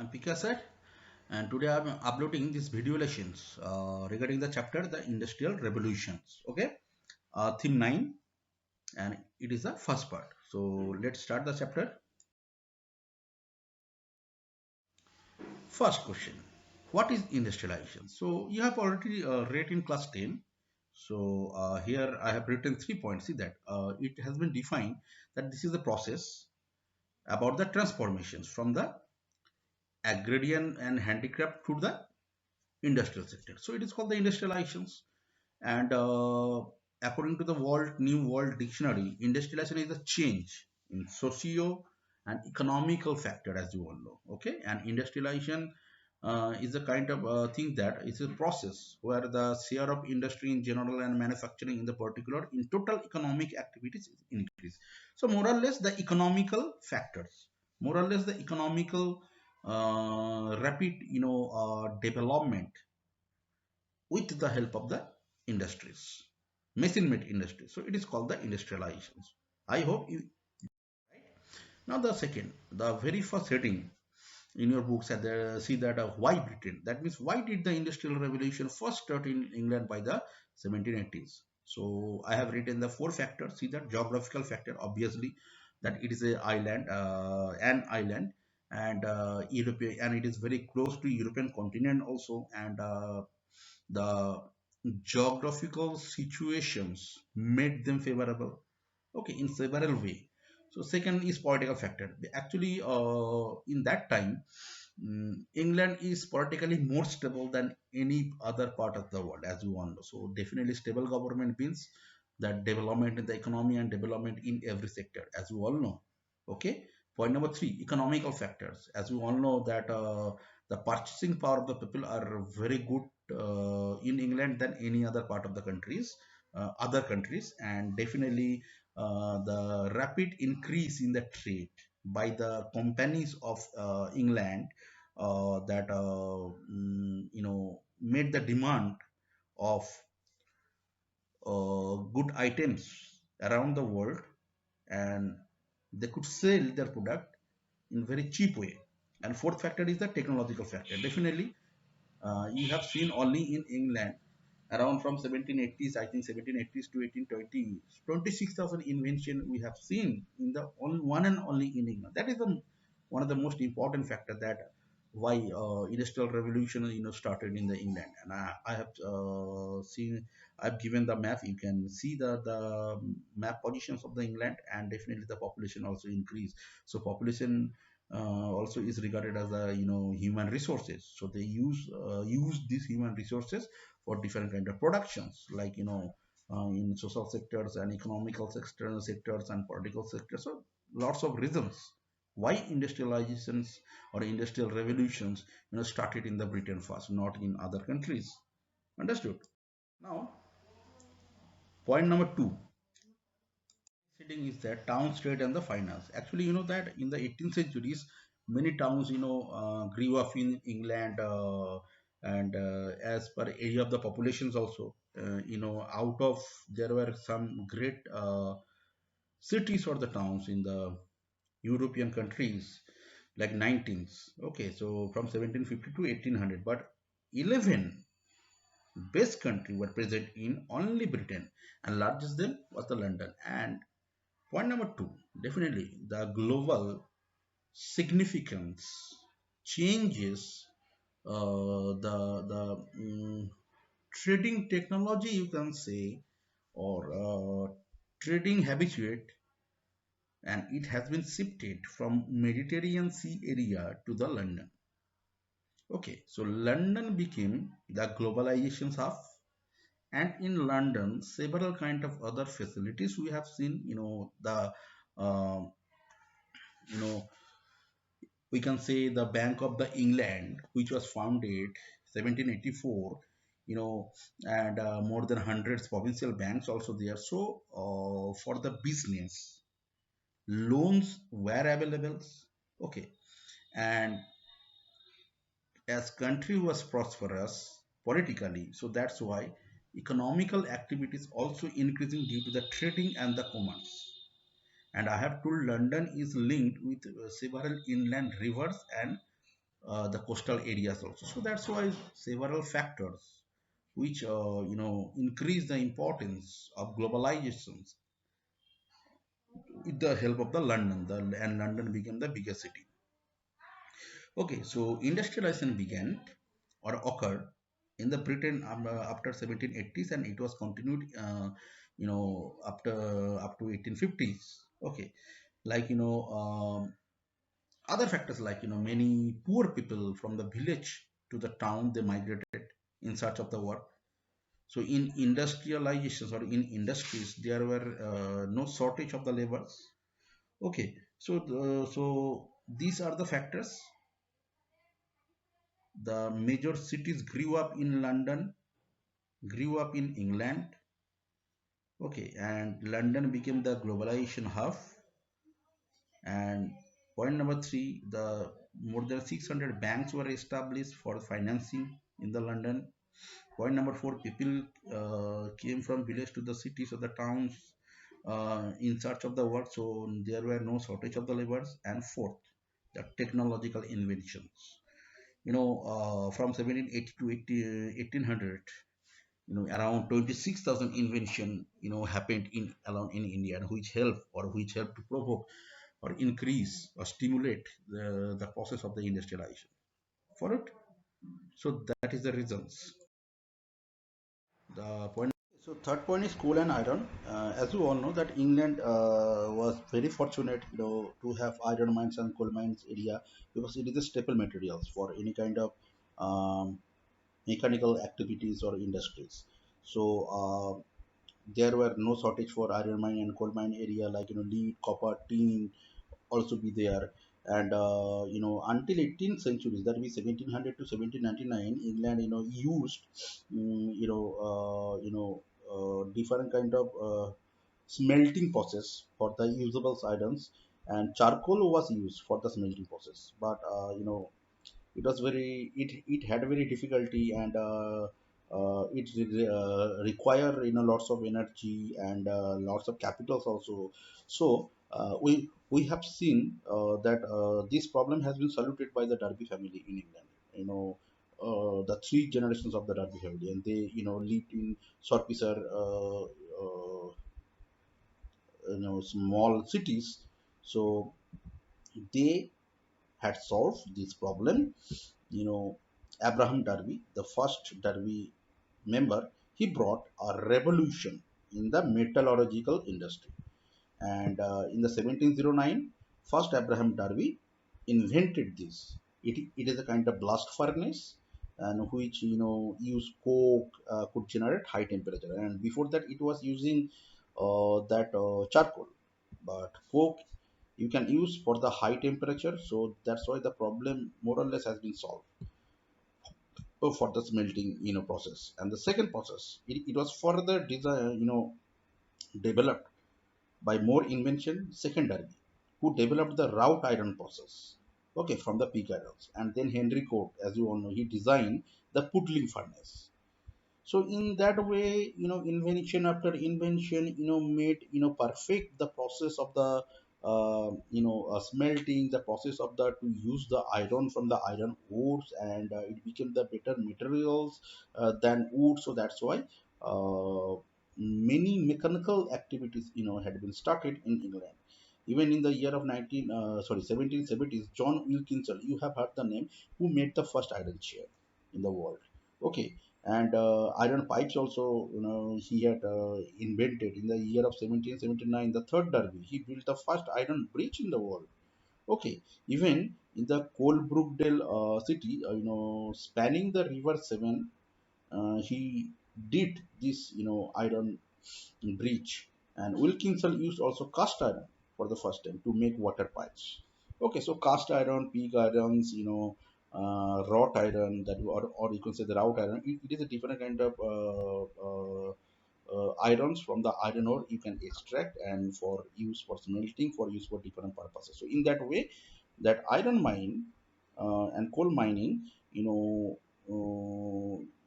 I'm Pikasat, and today I'm uploading this video lessons regarding the chapter the Industrial Revolutions. Okay, theme 9, and it is the first part. So let's start the chapter. First question: what is industrialization? So you have already read in class 10. So here I have written 3 points. See that it has been defined that this is the process about the transformations from the agrarian and handicraft to the industrial sector. So it is called the industrializations. And according to the New World Dictionary, industrialization is a change in socio and economical factor, as you all know. Okay, and industrialization is a kind of thing that is a process where the share of industry in general and manufacturing in the particular in total economic activities is increased. So more or less the economical factors, more or less the economical rapid, development with the help of the industries, machine made industries. So it is called the industrializations. I hope you right. Now the second, the very first heading in your books at the see that why Britain. That means why did the industrial revolution first start in England by the 1780s. So I have written the four factors. See that geographical factor, obviously that it is an island, and European, and it is very close to European continent also, and the geographical situations made them favorable, okay, in several way. So second is political factor. Actually in that time, England is politically more stable than any other part of the world, as you all know. So definitely stable government means that development in the economy and development in every sector, as you all know. Okay. Point number three, economical factors. As you all know that the purchasing power of the people are very good in England than any other part of the other countries, and definitely the rapid increase in the trade by the companies of England that made the demand of good items around the world, and they could sell their product in very cheap way. And fourth factor is the technological factor. Definitely you have seen only in England around from 1780s, I think 1780s to 1820, 26,000 invention we have seen in the one and only in England. That is one of the most important factor that why industrial revolution started in the England. And I have seen, I've given the map. You can see the map positions of the England, and definitely the population also increased. So population also is regarded as a human resources. So they use these human resources for different kind of productions, like in social sectors and economical sectors and political sectors. So lots of reasons why industrializations or industrial revolutions started in the Britain first, not in other countries. Understood? Now, point number two, sitting is that town, state, and the finance. Actually, you know that in the 18th centuries, many towns, grew up in England, and as per area of the populations also, out of there were some great cities or the towns in the European countries like 19th. Okay, so from 1750 to 1800, but 11 best country were present in only Britain, and largest them was the London. And point number two, definitely the global significance changes the trading technology, you can say, or trading habituate, and it has been shifted from Mediterranean Sea area to the London. Okay, so London became the globalization hub, and in London, several kind of other facilities we have seen. The uh, you know we can say the Bank of the England, which was founded 1784, and more than hundreds provincial banks also there. So for the business, loans were available. Okay, and as country was prosperous politically, so that's why economical activities also increasing due to the trading and the commerce. And I have told London is linked with several inland rivers and the coastal areas also. So that's why several factors which increase the importance of globalizations with the help of the London, and London became the biggest city. Okay, so industrialization began or occurred in the Britain after 1780s, and it was continued, after up to 1850s. Okay, like other factors like many poor people from the village to the town, they migrated in search of the work. So in industrializations or in industries, there were no shortage of the laborers. Okay, so these are the factors. The major cities grew up in London, grew up in England. Okay, and London became the globalization hub. And point number three, the more than 600 banks were established for financing in the London. Point number four, people came from village to the cities or the towns in search of the work, so there were no shortage of the laborers. And fourth, the technological inventions. From 1780 to 1800, around 26,000 invention, happened in alone in India, and which helped to provoke or increase or stimulate the process of the industrialization for it. So that is the reasons. The point. So third point is coal and iron. As you all know, that England was very fortunate, to have iron mines and coal mines area, because it is a staple materials for any kind of um, mechanical activities or industries. So there were no shortage for iron mine and coal mine area, like lead, copper, tin also be there. And until 18th centuries, that means 1700 to 1799, England used different kind of smelting process for the usable items, and charcoal was used for the smelting process. But it was it had very difficulty, and it require lots of energy and lots of capitals also. So we have seen that this problem has been soluted by the Derby family in England. The three generations of the Derby family, and they lived in Shropshire, small cities. So they had solved this problem. you know, Abraham Darby, the first Darby member, he brought a revolution in the metallurgical industry. And in the 1709, first Abraham Darby invented this. It is a kind of blast furnace, and which use coke, could generate high temperature. And before that, it was using that charcoal. But coke you can use for the high temperature, so that's why the problem more or less has been solved for the smelting process. And the second process, it was further design, developed by more invention secondary, who developed the wrought iron process, okay, from the pig irons. And then Henry Court, as you all know, he designed the puddling furnace. So in that way, invention after invention, made perfect the process of the smelting, the process of the to use the iron from the iron ores, and it became the better materials than wood. So that's why uh, many mechanical activities had been started in England. Even in the year of 1770s, John Wilkinson, you have heard the name, who made the first iron chair in the world. Okay, and iron pipes also, he had invented in the year of 1779. The third Derby, he built the first iron bridge in the world. Okay, even in the Coalbrookdale city, spanning the River Severn, he did this, iron bridge. And Wilkinson used also cast iron for the first time to make water pipes. Okay, so cast iron, pig irons, wrought iron, that or you can say the wrought iron. It is a different kind of irons from the iron ore you can extract, and for use for smelting, for use for different purposes. So in that way, that iron mine and coal mining,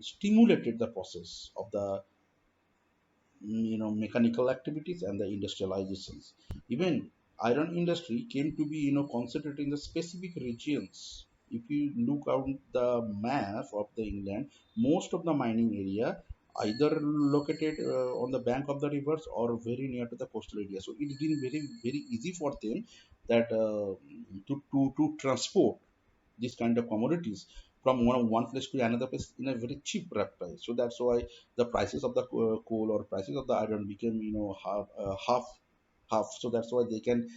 stimulated the process of the mechanical activities and the industrializations. Even iron industry came to be concentrated in the specific regions, if you look out the map of the England, most of the mining area either located on the bank of the rivers or very near to the coastal area. So it's been very easy for them that to transport these kind of commodities from one place to another place in a very cheap price. So that's why the prices of the coal or prices of the iron became half. So that's why they can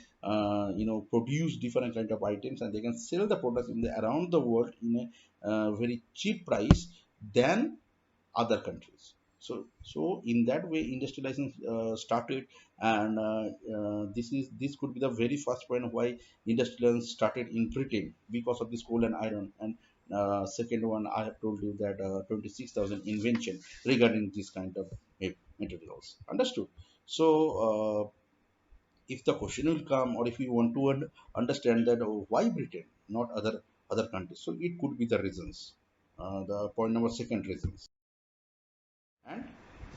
produce different kind of items, and they can sell the products in the around the world in a very cheap price than other countries. So in that way, industrialization started, and this could be the very first point of why industrialization started in Britain because of this coal and iron. And second one, I have told you that 26,000 invention regarding this kind of materials. Understood? So if the question will come, or if you want to understand that why Britain, not other countries, so it could be the reasons. The point number second reasons. And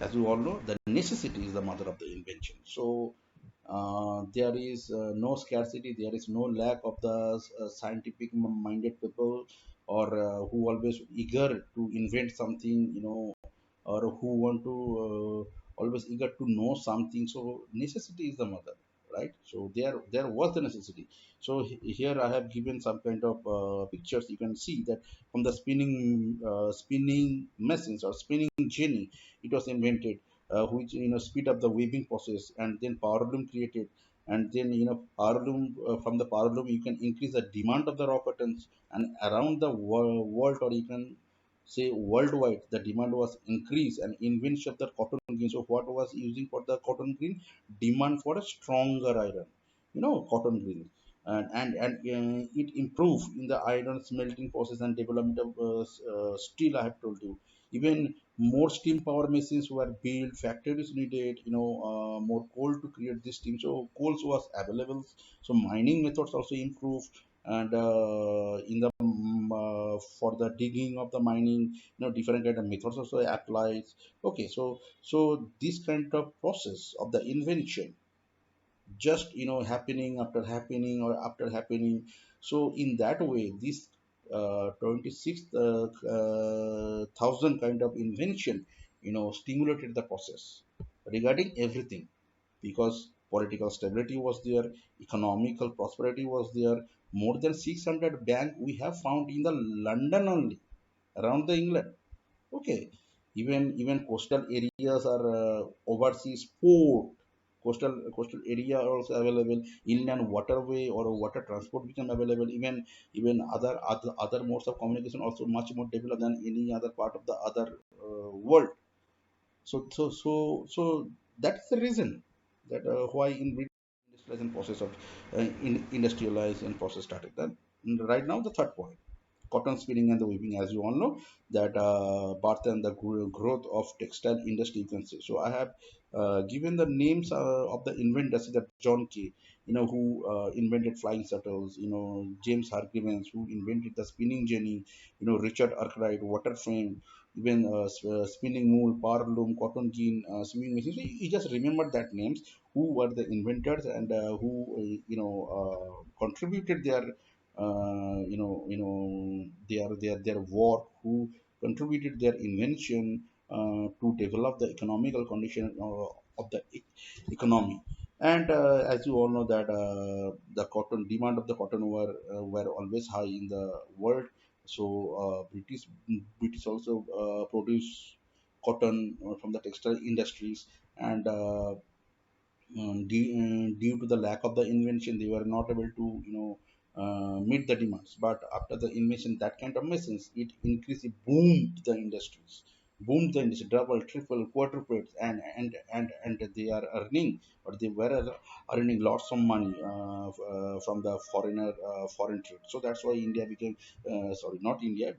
as you all know, the necessity is the mother of the invention. So there is no scarcity, there is no lack of the scientific minded people, or who always eager to invent something, or who want to always eager to know something. So necessity is the mother, right? So there was the necessity. So here I have given some kind of pictures. You can see that from the spinning machines or spinning jenny, it was invented, which speed up the weaving process, and then power loom created. And then power loom, from the power loom you can increase the demand of the raw cottons, and around the world, or you can say worldwide, the demand was increased and invention of the cotton green. So what was using for the cotton green? Demand for a stronger iron, cotton green. And it improved in the iron smelting process and development of steel. I have told you, even more steam power machines were built, factories needed, more coal to create this steam. So coals was available. So mining methods also improved, and in the for the digging of the mining, different kind of methods also applies. Okay, so this kind of process of the invention just happening after happening or after happening. So in that way, this 26 thousand kind of invention stimulated the process regarding everything, because political stability was there, economical prosperity was there. More than 600 bank we have found in the London only, around the England. Okay, even coastal areas are overseas port. Coastal area are also available. Inland waterway or water transport become available. Even other modes of communication also much more developed than any other part of the other world. So that's the reason that why in Britain industrialization process of industrialization process started. Then right now the third point, cotton spinning and the weaving. As you all know, that birth and the growth of textile industry, you can say. So I have given the names of the inventors, that John Kay, who invented flying shuttles, James Hargreaves, who invented the spinning jenny, Richard Arkwright, water frame, even spinning wool, power loom, cotton gin, sewing machine. So you just remember that names, who were the inventors, and who contributed their work, who contributed their invention to develop the economical condition of the economy. And as you all know that the cotton demand of the cotton were always high in the world. So British also produce cotton from the textile industries. And due to the lack of the invention, they were not able to meet the demands. But after the invention, that kind of machines, it increased, it boomed the industry, double, triple, quadrupled, and they are earning, or they were earning lots of money from the foreign trade. So that's why India became, sorry, not India,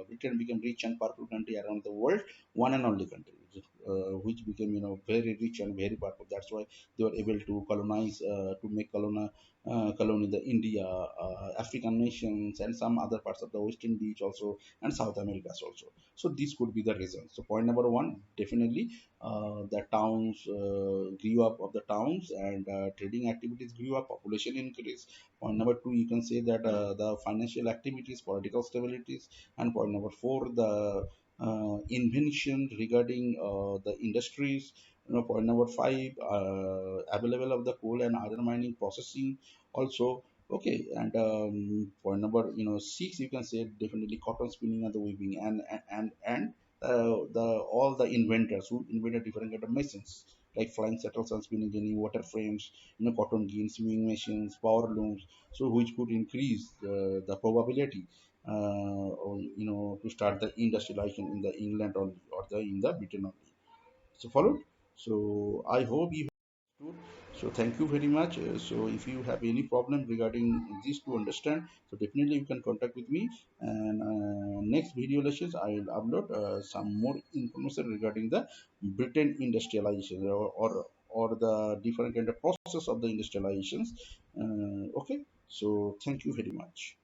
Britain became rich and powerful country around the world, one and only country, which became very rich and very powerful. That's why they were able to colonize, to make colony, the India, African nations, and some other parts of the West Indies also, and South Americas also. So this could be the reason. So point number one, definitely the towns grew up of the towns, and trading activities grew up, population increase. Point number two, you can say that the financial activities, political stabilities, and point number four, the invention regarding the industries. Point number five, available of the coal and iron mining processing also. Okay, and point number six, you can say definitely cotton spinning and the weaving, and the all the inventors who invented different kind of machines like flying shuttles and spinning jenny, water frames, cotton gins, sewing machines, power looms, so which could increase the probability to start the industrialization in the England only, or the in the Britain only. So followed. So I hope you understood. So thank you very much. So if you have any problem regarding this to understand, so definitely you can contact with me. And next video lectures I will upload some more information regarding the Britain industrialization, or the different kind of process of the industrializations. Okay. So thank you very much.